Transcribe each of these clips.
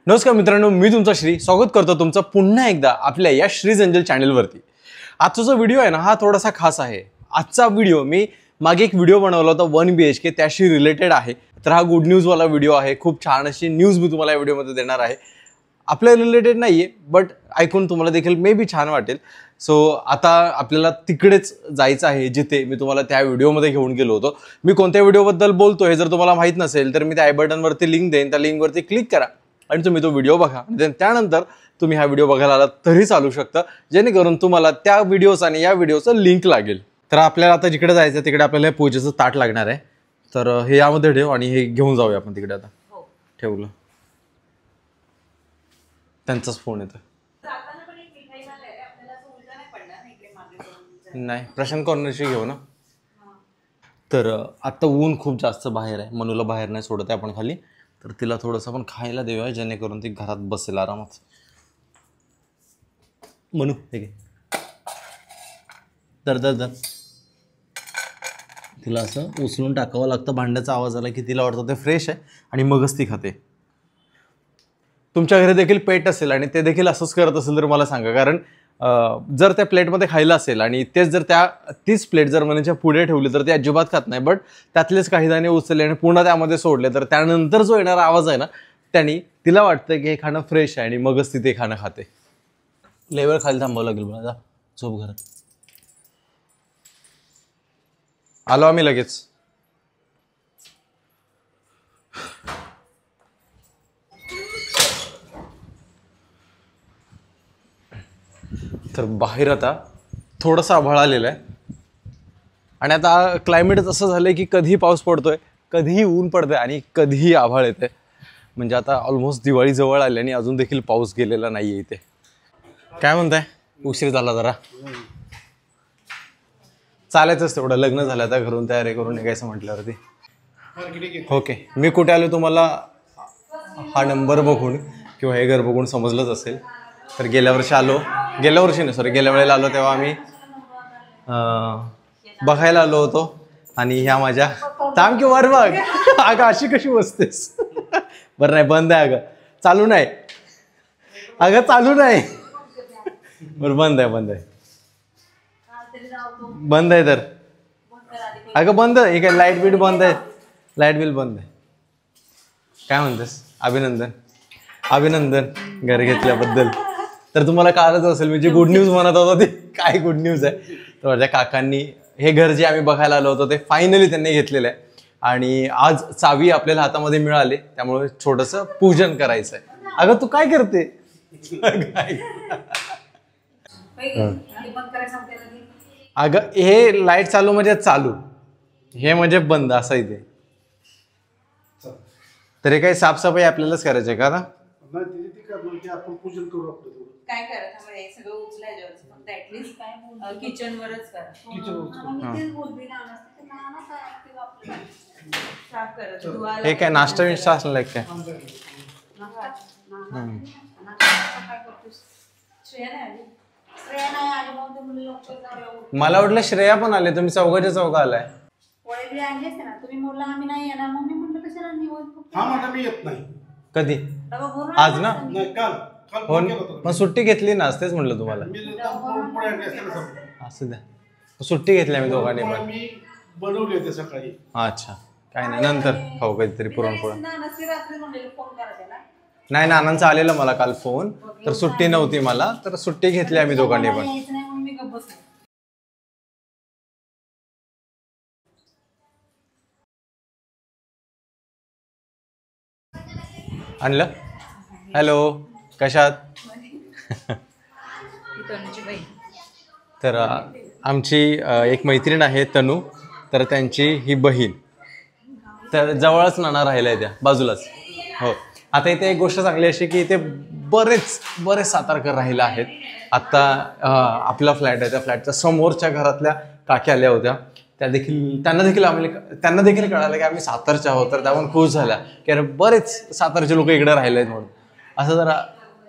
नमस्कार मित्रांनो, मी तुमचा श्री स्वागत करतो तुमचं पुन्हा एकदा आपल्या या श्रीज एंजल चॅनलवरती। आजचा जो व्हिडिओ आहे ना हा थोडासा खास आहे। आजचा व्हिडिओ मी मागे एक व्हिडिओ बनवला होता 1 BHK त्याशी रिलेटेड आहे। तर हा गुड न्यूज वाला व्हिडिओ आहे। खूप छान अशी न्यूज मी तुम्हाला या व्हिडिओमध्ये देणार आहे। आपल्या रिलेटेड नाहीये बट ऐकून तुम्हाला देखील मे बी छान वाटेल। सो आता आपल्याला तिकडेच जायचं आहे जिथे मी तुम्हाला त्या व्हिडिओमध्ये घेऊन गेलो होतो। मी कोणत्या व्हिडिओबद्दल बोलतो हे जर तुम्हाला माहित नसेल तर मी त्या आय बटनवरती लिंक देईन, त्या लिंकवरती क्लिक करा आणि तुम्ही तो व्हिडिओ बघा। त्यानंतर तुम्ही हा व्हिडिओ बघायला आलात तरी चालू शकता, जेणेकरून तुम्हाला त्या व्हिडिओचा आणि या व्हिडिओचं लिंक लागेल। तर आपल्याला आता जिकडे जायचं तिकडे आपल्याला पूजेचं ताट लागणार आहे। तर हे यामध्ये ठेव आणि हे घेऊन जाऊया आपण तिकडे। आता ठेवलं, त्यांचाच फोन येतो। नाही, प्रशांत कॉर्नरशी घेऊ ना। तर आता ऊन खूप जास्त बाहेर आहे, मनूला बाहेर नाही सोडत आहे आपण खाली। तर तिला थोडंसं आपण खायला देऊया जेणेकरून ती घरात बसेल आरामात। मनू हे घे, दर दर दर। तिला असं उचलून टाकावं लागतं, भांड्याचा आवाज आला की तिला वाटतं ते फ्रेश आहे आणि मगच ती खाते। तुमच्या घरी देखील पेट असेल आणि ते देखील असंच करत असेल तर मला सांगा, कारण जर त्या प्लेटमध्ये खायला असेल आणि तेच जर तीच प्लेट जर मनाच्या पुढे ठेवली तर ते अजिबात खात नाही, बट त्यातलेच काही दाणे उचलले आणि पुन्हा त्यामध्ये सोडले तर त्यानंतर जो येणारा आवाज आहे ना त्याने तिला वाटतं की हे खाणं फ्रेश आहे आणि मगच ती ते खाणं खाते। लेवर खाली थांबावं लागेल मला, जा झोप घरात। आलो आम्ही लगेच। तर बाहेर आता थोडंसं आभाळ आलेलं आहे आणि आता क्लायमेटच असं झालंय की कधी पाऊस पडतोय, कधीही ऊन पडतंय आणि कधीही आभाळ येते। म्हणजे आता ऑलमोस्ट दिवाळी जवळ आली आणि अजून देखील पाऊस गेलेला नाहीये इथे। काय म्हणताय? उशीर झाला जरा, चालायचंच तेवढं। लग्न झालं आता घरून तयारी करून निघायचं म्हटल्यावरती। ओके, मी कुठे आलो तुम्हाला हा नंबर बघून किंवा हे घर बघून समजलंच असेल। तर गेल्या वेळेला आलो तेव्हा आम्ही बघायला आलो होतो आणि ह्या माझ्या थांब की वर बघ। अगं अशी कशी बसतेस? बरं नाही, बंद आहे अगं, चालू नाही अगं, चालू नाही। बरं बंद आहे तर अगं बंद आहे काय? लाईट बिल बंद आहे, लाईट बिल बंद आहे। काय म्हणतेस? अभिनंदन घर घेतल्याबद्दल। तर तुम्हाला कळलंच असेल मी जी गुड न्यूज म्हणत होतो ती काय गुड न्यूज आहे। तर माझ्या काकांनी हे घर जे आम्ही बघायला आलो होतो ते फायनली त्यांनी घेतलेलं आहे आणि आज चावी आपल्याला हातामध्ये मिळाली, त्यामुळे छोटंसं पूजन करायचं आहे। अगं तू काय करते? अगं हे लाईट चालू म्हणजे चालू, हे म्हणजे बंद असं इथे। तर हे काही साफसफाई आपल्यालाच करायची आहे का आता? आपण पूजन करू आपलं काय करा हे सगळं उचलायचं फक्त ऍटलीस्ट काय किचन वरच करा। हे काय नाश्ता विष्टा असलं काय? मला वाटलं श्रेया पण आले, तुम्ही चौघाच्या चौघा आलाय। कधी? आज ना? मग सुट्टी घेतली ना, तेच म्हणलं तुम्हाला। असं द्या, सुट्टी घेतली आम्ही दोघांनी पण। बनवली होती सकाळी। अच्छा, काय नाही, नंतर खाऊ कधीतरी पुरणपोळ्या। नाही, नानांचा आलेला मला काल फोन, तर सुट्टी नव्हती मला, तर सुट्टी घेतली आम्ही दोघांनी पण। आणलं? हॅलो, कशात? तर आमची एक मैत्रीण आहे तनू, तर त्यांची ही बहीण, तर जवळच नाना राहिल्या त्या बाजूलाच। हो, आता इथे एक गोष्ट चांगली अशी की इथे बरेच सातारकर राहिला आहेत। आत्ता आपला फ्लॅट आहे, त्या फ्लॅटच्या समोरच्या घरातल्या काकी आल्या होत्या, त्यांना देखील कळालं की आम्ही सातारचे आहोत। तर त्या पण खुश झाल्या की अरे बरेच सातारचे लोक इकडे राहिले आहेत म्हणून। असं जरा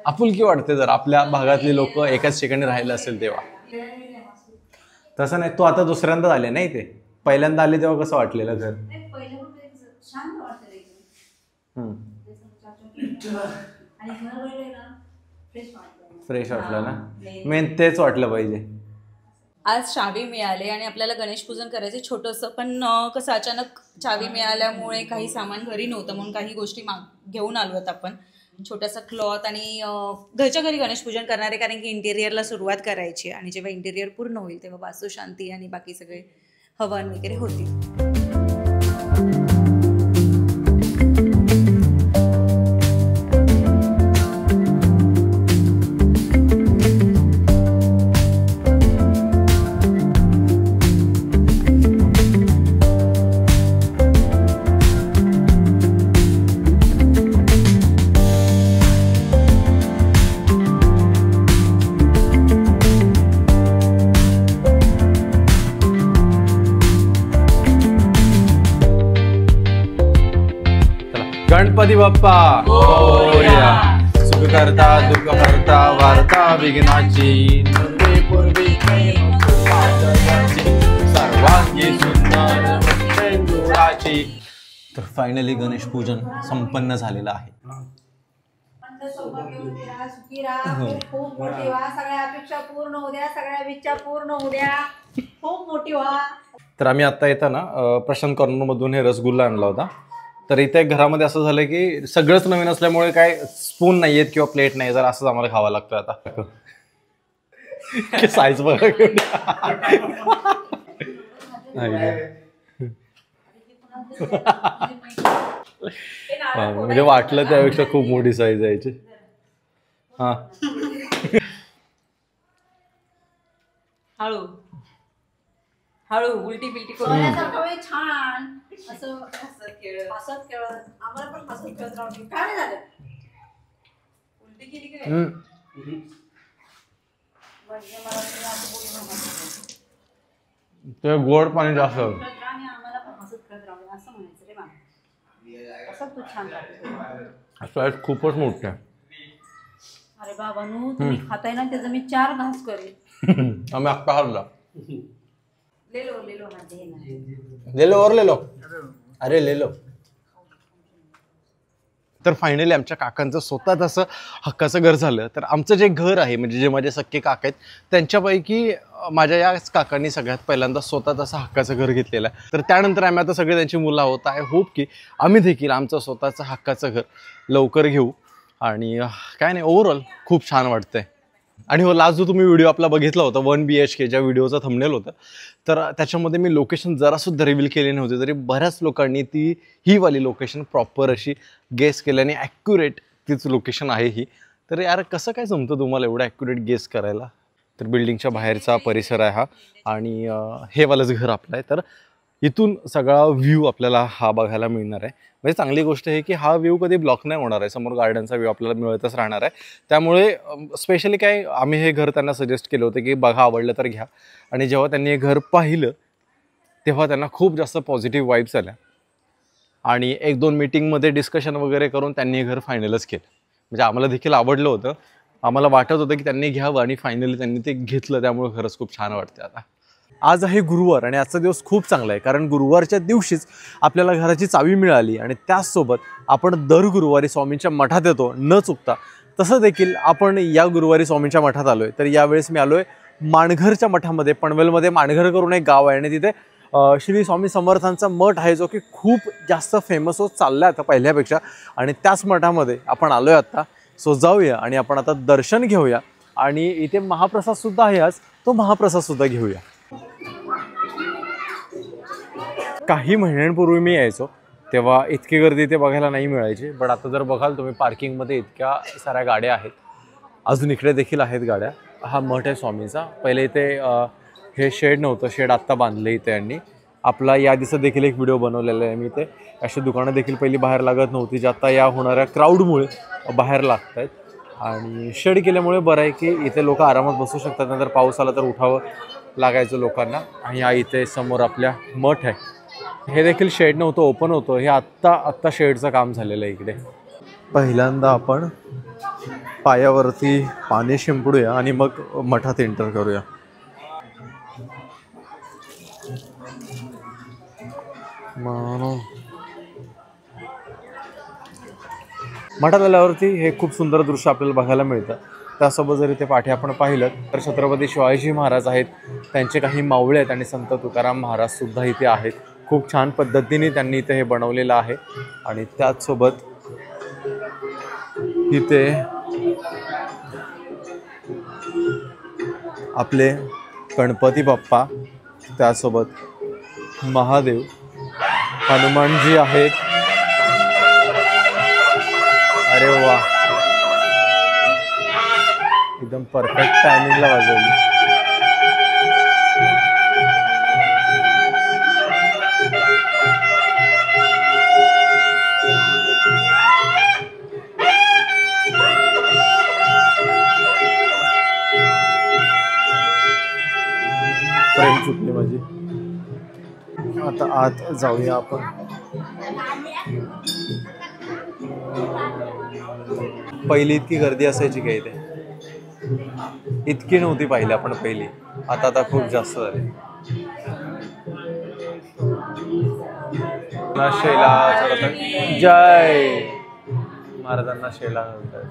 आपुलकी वाटते जर आपल्या भागातली लोक एकाच ठिकाणी राहिले असेल तेव्हा। तसं नाही, तू आता दुसऱ्यांदा आले नाही, ते पहिल्यांदा आले तेव्हा कसं वाटलेलं घर? फ्रेश वाटलं ना, मेन तेच वाटलं पाहिजे. आज चावी मिळाले आणि आपल्याला गणेश पूजन करायचं छोटंसं, पण कसं अचानक चावी मिळाल्यामुळे काही सामान घरी नव्हतं म्हणून काही गोष्टी घेऊन आलो आहेत आपण. छोटासा क्लॉथ आणि घरच्या घरी गणेश पूजन करणार आहे, कारण की इंटेरियरला सुरुवात करायची आणि जेव्हा इंटेरियर पूर्ण होईल तेव्हा वास्तुशांती आणि बाकी सगळे हवन वगैरे होतील. गणपती बाप्पा मोरया, सुख करता दुःख करता वार्ता विघ्नाची, पूर्वी सर्वांगी सुंदर शेंदुराची. तर फायनली गणेश पूजन संपन्न झालेलं आहे. खूप मोठी व्हा, सगळ्या अपेक्षा पूर्ण होऊ द्या, सगळ्या इच्छा पूर्ण होऊ द्या, खूप मोठी व्हा. तर आम्ही आता येताना प्रशांत कॉर्नर मधून हे रसगुल्ला आणला होता. तर इथे घरामध्ये असं झालं की सगळंच नवीन असल्यामुळे काय स्पून नाही आहेत किंवा प्लेट नाही, जर असंच आम्हाला खावं लागतं आता. साईज बघा म्हणजे वाटलं त्यापेक्षा खूप मोठी साईज आहे याची. हा हळू हळू उलटी बिलटी करून छान असं हसत खेळत आम्हाला पण हसत खेळत राहू दे. काय झालं? उलटी केली काय? ते गोड पाणी जास्त आम्हाला पण हसत खेळत राहू दे असं म्हणायचं रे बाबा. असं तू छान राहते. साईज खूपच मोठी आहे. अरे बाबा नू तुम्ही खाताय ना त्याचं मी 4 घास करेन. आम्ही अख्खा हरला. ले लो ना दे ना. ले लो और ले लो. अरे ले लो. तर फायनली आमच्या काकांचं स्वतःच असं हक्काचं घर झालं. तर आमचं जे घर आहे म्हणजे जे माझे सख्खे काका आहेत त्यांच्यापैकी माझ्या याच काकांनी सगळ्यात पहिल्यांदा स्वतःच असं हक्काचं घर घेतलेलं आहे. तर त्यानंतर आम्ही आता सगळे त्यांची मुलं आहोत. आय होप की आम्ही देखील आमचं स्वतःचं हक्काचं घर लवकर घेऊ. आणि काय नाही, ओव्हरऑल खूप छान वाटतंय. आणि हो, लास्ट जो तुम्ही व्हिडिओ आपला बघितला होता 1 BHK ज्या व्हिडिओचा थंबनेल होतं, तर त्याच्यामध्ये मी लोकेशन जरासुद्धा रिव्हील केले नव्हते, तरी बऱ्याच लोकांनी ही वाली लोकेशन प्रॉपर अशी गेस केल्याने ॲक्युरेट तीच लोकेशन आहे ही. तर यार कसं काय जमतं तुम्हाला एवढं ॲक्युरेट गेस करायला? तर बिल्डिंगच्या बाहेरचा परिसर आहे हा आणि हे वालंच घर आपलं आहे. तर इथून सगळा व्ह्यू आपल्याला हा बघायला मिळणार आहे. म्हणजे चांगली गोष्ट आहे की हा व्ह्यू कधी ब्लॉक नाही होणार आहे. समोर गार्डनचा व्ह्यू आपल्याला मिळतच राहणार आहे. त्यामुळे स्पेशली काय आम्ही हे घर त्यांना सजेस्ट केलं होतं की बघा, आवडलं तर घ्या. आणि जेव्हा त्यांनी हे घर पाहिलं तेव्हा त्यांना खूप जास्त पॉझिटिव्ह वाईब्स आल्या आणि 1-2 मीटिंगमध्ये डिस्कशन वगैरे करून त्यांनी हे घर फायनलच केलं. म्हणजे आम्हाला देखील आवडलं होतं. आम्हाला वाटत होतं की त्यांनी घ्यावं आणि फायनली त्यांनी ते घेतलं. त्यामुळे खरंच खूप छान वाटते. आता आज आहे गुरुवार आणि आजचा दिवस खूप चांगला आहे, कारण गुरुवारच्या दिवशीच आपल्याला घराची चावी मिळाली आणि त्याचसोबत आपण दर गुरुवारी स्वामींच्या मठात येतो न चुकता. तसं देखील आपण या गुरुवारी स्वामींच्या मठात आलो आहे. तर यावेळेस मी आलो आहे माणघरच्या मठामध्ये. पनवेलमध्ये माणघर करून एक गाव आहे आणि तिथे श्री स्वामी समर्थांचा मठ आहे, जो की खूप जास्त फेमस होत चालला आहे आता पहिल्यापेक्षा. आणि त्याच मठामध्ये आपण आलो आहे आत्ता. सो जाऊया आणि आपण आता दर्शन घेऊया आणि इथे महाप्रसादसुद्धा आहे आज, तो महाप्रसादसुद्धा घेऊया. काही महिन्यांपूर्वी मी यायचो तेव्हा इतकी गर्दी इथे बघायला नाही मिळायची. पण आता जर बघाल तुम्ही पार्किंगमध्ये इतक्या साऱ्या गाड्या आहेत. अजून इकडे देखील आहेत गाड्या. हा मठ आहे स्वामींचा. पहिले इथे हे शेड नव्हतं, शेड आत्ता बांधले इथे. आणि आपला यादीचा देखील एक व्हिडिओ बनवलेला आहे मी. इथे अशी दुकानं देखील पहिली बाहेर लागत नव्हती, जी आता या होणाऱ्या क्राऊडमुळे बाहेर लागत आहेत. आणि शेड केल्यामुळे बरं आहे की इथे लोक आरामात बसू शकतात. नंतर पाऊस आला तर उठावं लागायचं लोकांना. आणि हा इथे समोर आपल्या मठ आहे. हे देखील शेड नव्हतं, ओपन होतं. हे आत्ता शेडचं काम झालेलं आहे इकडे. पहिल्यांदा आपण पायावरती पाणी शिंपडूया आणि मग मठात एंटर करूया. मठात आल्यावरती हे खूप सुंदर दृश्य आपल्याला बघायला मिळतं. त्यासोबत जर इथे पाठी आपण पाहिलं तर छत्रपती शिवाजी महाराज आहेत, त्यांचे काही मावळे आहेत आणि संत तुकाराम महाराजसुद्धा इथे आहेत. खूप छान पद्धतीने त्यांनी इथे हे बनवलेलं आहे. आणि त्याचसोबत इथे आपले गणपती बाप्पा, त्यासोबत महादेव, हनुमानजी आहेत. अरे वा, एकदम परफेक्ट टायमिंगला वाजवली. फ्रेम चुकली माझी. आता आत जाऊया आपण. पहिली इतकी गर्दी असायची का इथे? इतकी नव्हती पाहिली आपण पहिली. आता खूप जास्त झाली. शैला जय महाराजांना शैला म्हणतात.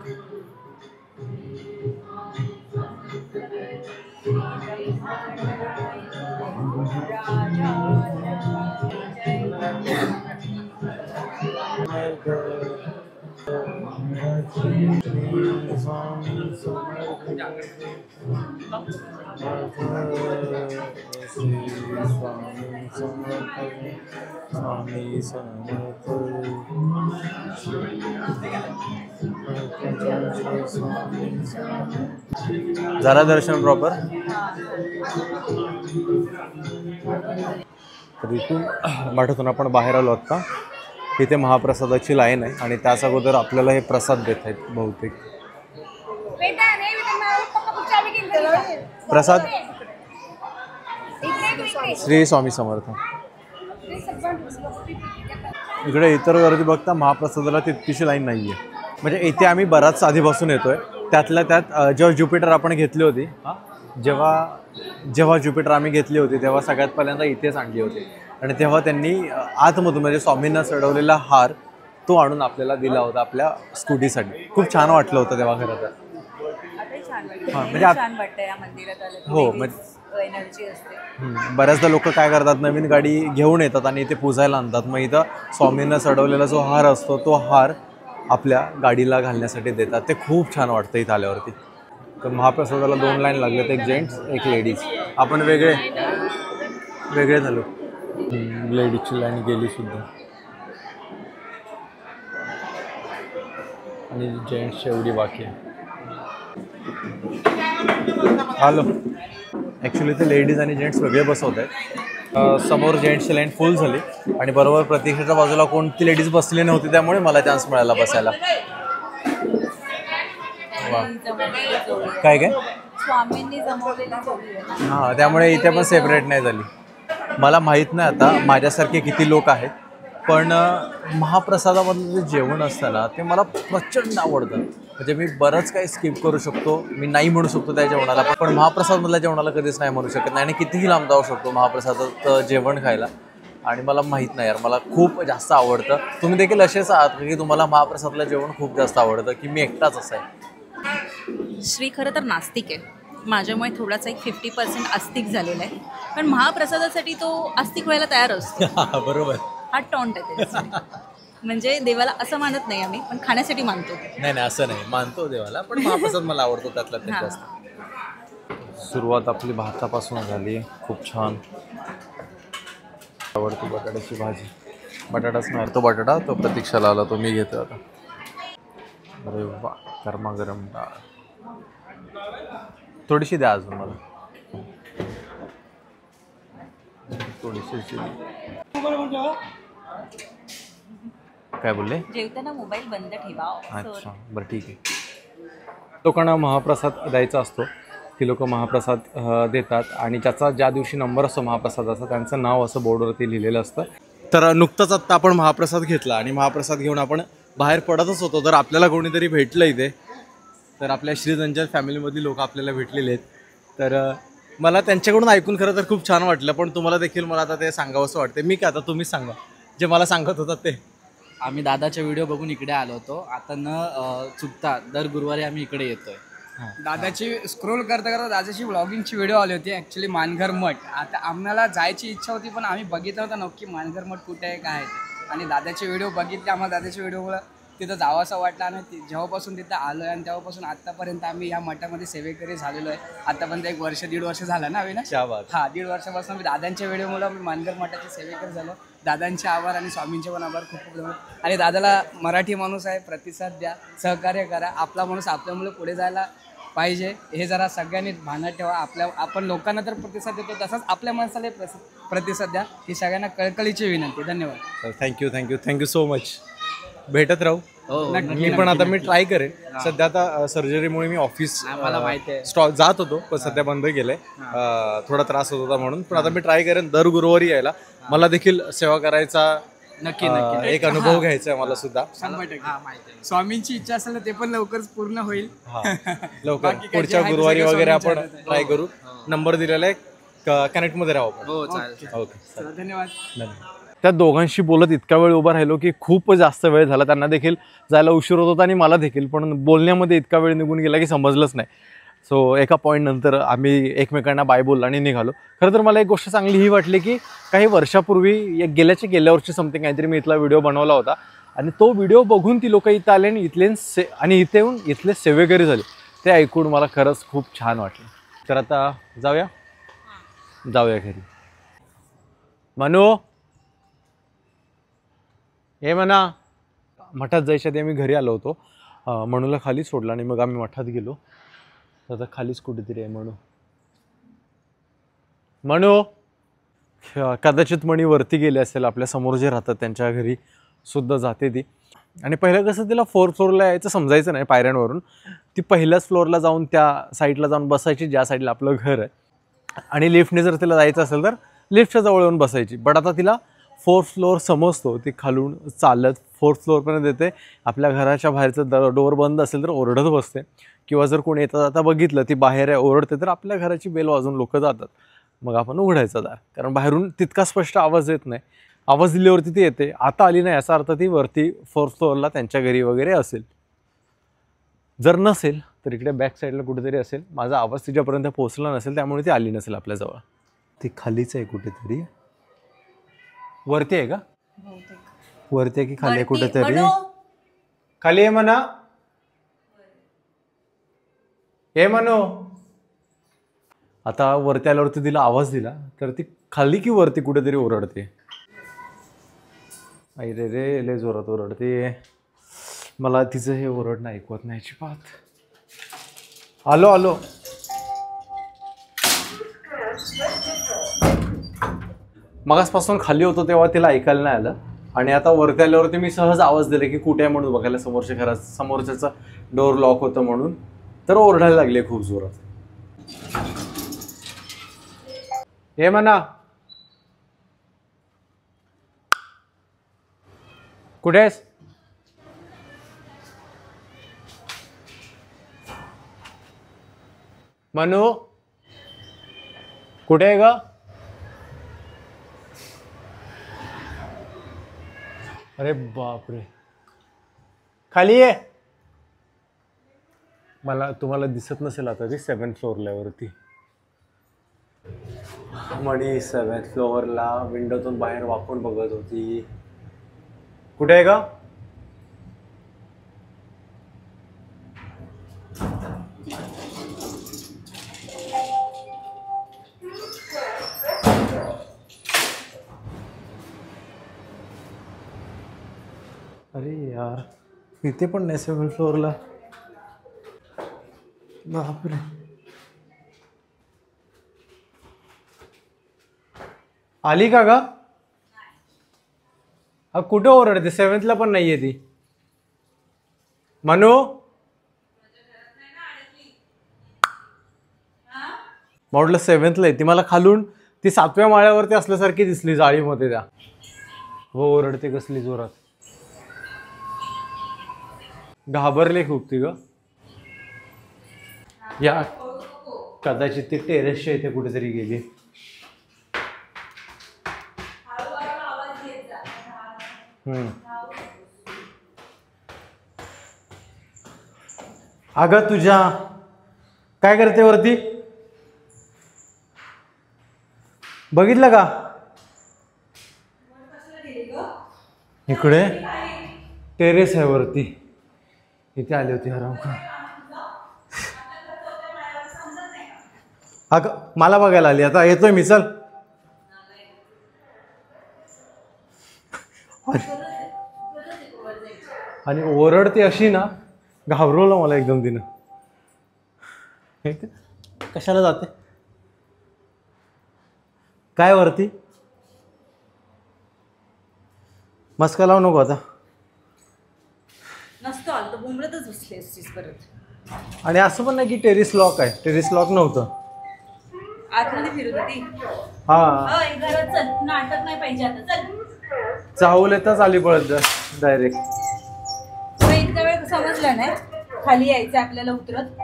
झालं दर्शन प्रॉपर? तर इथून मठातून आपण बाहेर आलो आता. इथे महाप्रसादाची लाईन आहे आणि त्याच अगोदर आपल्याला हे प्रसाद देत आहेत बहुतेक. प्रसाद श्री स्वामी समर्थ. इकडे इतर गर्दी बघता महाप्रसादाला तितकीशी लाईन नाही आहे. म्हणजे इथे आम्ही बराच आधीपासून येतोय. त्यातल्या त्यात जेव्हा ज्युपिटर आपण घेतली होती, जेव्हा ज्युपिटर आम्ही घेतली होती तेव्हा सगळ्यात पहिल्यांदा इथेच आणली होती. आणि तेव्हा त्यांनी आतमधून म्हणजे स्वामींना चढवलेला हार तो आणून आपल्याला दिला होता आपल्या स्कूटीसाठी. खूप छान वाटलं होतं तेव्हा खरं तर. म्हणजे हो, म्हणजे एनर्जी असते. बऱ्याचदा लोक काय करतात, नवीन गाडी घेऊन येतात आणि इथे पूजायला आणतात. मग इथं स्वामींना चढवलेला जो हार असतो तो हार आपल्या गाडीला घालण्यासाठी देतात. ते खूप छान वाटतं इथं आल्यावरती. तर महाप्रसादाला 2 लाईन लागलेत, एक जेंट्स एक लेडीज. आपण वेगळे झालो. लेडीजची लाईन गेली सुद्धा आणि जेंट्सची एवढी बाकी आहे. हॅलो, ॲक्च्युली ते लेडीज आणि जेंट्स वेगळे बसवत आहेत. समोर जेंट्सची लाईन फुल झाली आणि बरोबर प्रतीक्षेच्या बाजूला कोणती लेडीज बसली नव्हती, त्यामुळे मला चान्स मिळाला बसायला. काय स्वामींनी जमवलेली जोडी आहे. हां, त्यामुळे इथे पण सेपरेट नाही झाली. मला माहीत नाही आता माझ्यासारखे किती लोक आहेत, पण महाप्रसादामधलं जे जेवण असतं ना ते मला प्रचंड आवडतं. म्हणजे मी बरंच काही स्किप करू शकतो, मी नाही म्हणू शकतो त्या जेवणाला, पण महाप्रसादमधल्या जेवणाला कधीच नाही म्हणू शकत नाही. आणि कितीही लांब जाऊ शकतो महाप्रसादात जेवण खायला. आणि मला माहीत नाही यार, मला खूप जास्त आवडतं. तुम्ही देखील असेच आहात की तुम्हाला महाप्रसादला जेवण खूप जास्त आवडतं, की मी एकटाच असं आहे? श्री खरं तर नास्तिक आहे. माझ्यामुळे थोडासा एक 50% आस्तिक झालेला आहे. पण महाप्रसादासाठी तो आस्तिक व्हायला तयार असतो. बरोबर. हा टॉन्ट आहे त्याच्यासाठी. म्हणजे देवाला असं मानत नाही आम्ही, पण खाण्यासाठी मानतो. नाही असं नाही, मानतो देवाला, पण महाप्रसाद मला आवडतो त्यातला त्यात जास्त. सुरुवात आपली भातापासून झाली. खूप छान आवडती बटाट्याची भाजी. बटाटाच नाही, तो बटाटा तो प्रतीक्षाला आला, तो मी घेतो आता. अरे वा, गरमागरम डाळ. थोडीशी द्या अजून मला, थोडीशी. काय बोलले? जेवताना मोबाईल बंद ठेवा. अच्छा, बरं ठीक आहे. लोकांना महाप्रसाद द्यायचा असतो, ती लोक महाप्रसाद देतात आणि ज्या दिवशी नंबर असतो महाप्रसादाचा त्यांचं नाव असं बोर्डवरती लिहिलेलं असतं. तर नुकतंच आत्ता आपण महाप्रसाद घेतला आणि महाप्रसाद घेऊन आपण बाहेर पडतच होतो, तर आपल्याला कोणीतरी भेटलं इथे. तर आपल्या श्रीजंजल फॅमिलीमधली लोक आपल्याला भेटलेले आहेत. तर मला त्यांच्याकडून ऐकून खरं तर खूप छान वाटलं, पण तुम्हाला देखील मला आता ते सांगावंसं वाटते. मी काय, आता तुम्हीच सांगा जे मला सांगत होतात ते. आम्ही दादाचे व्हिडिओ बघून इकडे आलो होतो. आता न चुकता दर गुरुवारी आम्ही इकडे येतोय. दादाची स्क्रोल करता करता दादाची व्लॉगिंगची व्हिडिओ आली होती ॲक्च्युली मानघर मठ. आता आम्हाला जायची इच्छा होती पण आम्ही बघितलं होतं नक्की मानघर मठ कुठे आहे काय आहे. आणि दादाचे व्हिडिओ बघितले, आम्हाला दादाच्या व्हिडिओमुळे तिथं जावासा वाटला आणि जेव्हापासून तिथं आलो आहे आणि तेव्हापासून आत्तापर्यंत आम्ही या मठामध्ये सेवेकरी झालेलो आहे. आतापर्यंत 1 वर्ष 1.5 वर्ष झालं ना अविनाश? हां, 1.5 वर्षापासून मी दादांच्या व्हिडिओमुळे मी मानघर मठाचे सेवेकरी झालो. दादांचे आभार आणि स्वामींचे पण आभार खूप खूप धन्यवाद. आणि दादाला मराठी माणूस आहे, प्रतिसाद द्या, सहकार्य करा. आपला माणूस आपल्यामुळे पुढे जायला पाहिजे हे जरा सगळ्यांनी भानात ठेवा. आपण लोकांना तर प्रतिसाद देतो तसाच आपल्या माणसाला प्रतिसाद द्या, ही सगळ्यांना कळकळीची विनंती. धन्यवाद. Thank you so much. भेटत राहू. मी पण आता मी ट्राय करेन. सध्या आता सर्जरीमुळे मी ऑफिस जात होतो पण सध्या बंद केलंय. थोडा त्रास होत होता म्हणून. पण आता मी ट्राय करेन दर गुरुवारी यायला. मला देखील सेवा करायचा नक्की एक अनुभव घ्यायचा आहे मला सुद्धा. 100% स्वामींची इच्छा असेल तर ते पण लवकरच पूर्ण होईल. लवकर पुढच्या गुरुवारी वगैरे आपण ट्राय करू. नंबर दिलेला आहे, कनेक्ट मध्ये राहू आपण. ओके, धन्यवाद. त्या दोघांशी बोलत इतका वेळ उभा राहिलो की खूप जास्त वेळ झाला. त्यांना देखील जायला उशीर होत होता आणि मला देखील, पण बोलण्यामध्ये इतका वेळ निघून गेला की समजलंच नाही. सो एका पॉईंट नंतर आम्ही एकमेकांना बाय बोललो आणि निघालो. खरं तर मला एक गोष्ट चांगली ही वाटली की काही वर्षापूर्वी गेल्या वर्षी समथिंग काहीतरी मी इथला व्हिडिओ बनवला होता आणि तो व्हिडिओ बघून ती लोक इथं आले आणि इथे येऊन इथले सेवेकरी झाले. ते ऐकून मला खरंच खूप छान वाटलं. तर आता जाऊया घरी. मनू हे म्हणा, मठात जायच्या आधी आम्ही घरी आलो होतो. मनूला खाली सोडला आणि मग आम्ही मठात गेलो. आता खालीच कुठेतरी आहे म्हणू कदाचित मणी वरती गेले असेल, आपल्या समोर जे राहतात त्यांच्या घरी सुद्धा जाते ती. आणि पहिलं कसं तिला 4th फ्लोअरला यायचं समजायचं नाही पायऱ्यांवरून. ती पहिल्याच फ्लोअरला जाऊन त्या साईडला जाऊन बसायची ज्या साईडला आपलं घर आहे. आणि लिफ्टने जर तिला जायचं असेल तर लिफ्टच्या जवळ येऊन बसायची. बट आता तिला 4th फ्लोअर समजतो. ती खालून चालत 4th फ्लोअरपर्यंत येते. आपल्या घराच्या बाहेरचं डोअर बंद असेल तर ओरडत बसते, किंवा जर कोणी येता जाता बघितलं ती बाहेर आहे ओरडते तर आपल्या घराची बेल वाजून लोक जातात. मग आपण उघडायचं दार, कारण बाहेरून तितका स्पष्ट आवाज येत नाही. आवाज दिल्यावरती ती येते. आता आली नाही याचा अर्थ ती वरती 4th फ्लोअरला त्यांच्या घरी वगैरे असेल. जर नसेल तर इकडे बॅक साईडला कुठेतरी असेल. माझा आवाज तिच्यापर्यंत पोहोचला नसेल त्यामुळे ती आली नसेल आपल्याजवळ. ती खालीच आहे कुठेतरी. वरती आहे का? वरती आहे की खाली आहे कुठेतरी? खाली आहे म्हणा. हे म्हणू. आता वरती आल्यावरती तिला आवाज दिला तर ती खाली की वरती कुठेतरी ओरडते. अरे रे, लय जोरात ओरडते. मला तिचं हे ओरडणं ऐकवत नाही अजिबात. आलो. मगासपासून खाली होतो तेव्हा तिला ऐकायला नाही आलं आणि आता वरती आल्यावरती मी सहज आवाज दिले की कुठे आहे म्हणून बघायला. समोरच्याचं डोअर लॉक होतं म्हणून. तर ओरडायला लागले खूप जोरात. हे म्हणा, कुठे आहेस? मनू कुठे आहे ग? अरे बापरे, खाली आहे. तुम्हाला दिसत नसेल आता ती 7th फ्लोअरला वरती. मणी 7th फ्लोअरला विंडोतून बाहेर वाकून बघत होती. कुठे आहे का? अरे यार, इथे पण नाही 7th फ्लोअरला. बापरे. आली का ग? कुठं ओरडते? 7thला पण नाहीये ती. मनू म्हटलं 7thला आहे ती. मला खालून ती 7व्या माळ्यावरती असल्यासारखी दिसली जाळीमध्ये त्या. हो, ओरडते कसली जोरात. घाबरले खूप ती ग. या कदाचित ती टेरेसच्या इथे कुठेतरी गेली. अगं तुझ्या काय करते वरती? बघितलं का? इकडे टेरेस आहे वरती, इथे आली होती हराम का. अगं मला बघायला आली, आता येतोय मी, चल. आणि ओरडते अशी ना, घाबरवलं मला एकदम तिनं. कशाला जाते काय वरती? मस्का लावू नको आता. नसतो आलं तर बुमरतच बसली असतीस परत. आणि असं पण नाही की टेरेस लॉक आहे, टेरेस लॉक नव्हतं. आतमध्ये फिरत होती. हा घरात चल, नाटक नाही पाहिजे आता, चल. चाहूल येताच आली पळत डायरेक्ट. तुला इतका वेळ समजलं नाही खाली यायचं आपल्याला उतरत.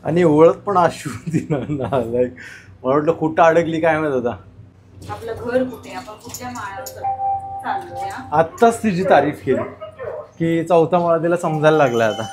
आणि ओळख पण अशी होती ना, लाईक मला वाटलं कुठं अडकली काय माहित आता. आपलं घर कुठे, आपण कुठल्या माळावर चाललोय. आत्ताच तिची तारीफ केली की चौथा माळा तिला समजायला लागला आता.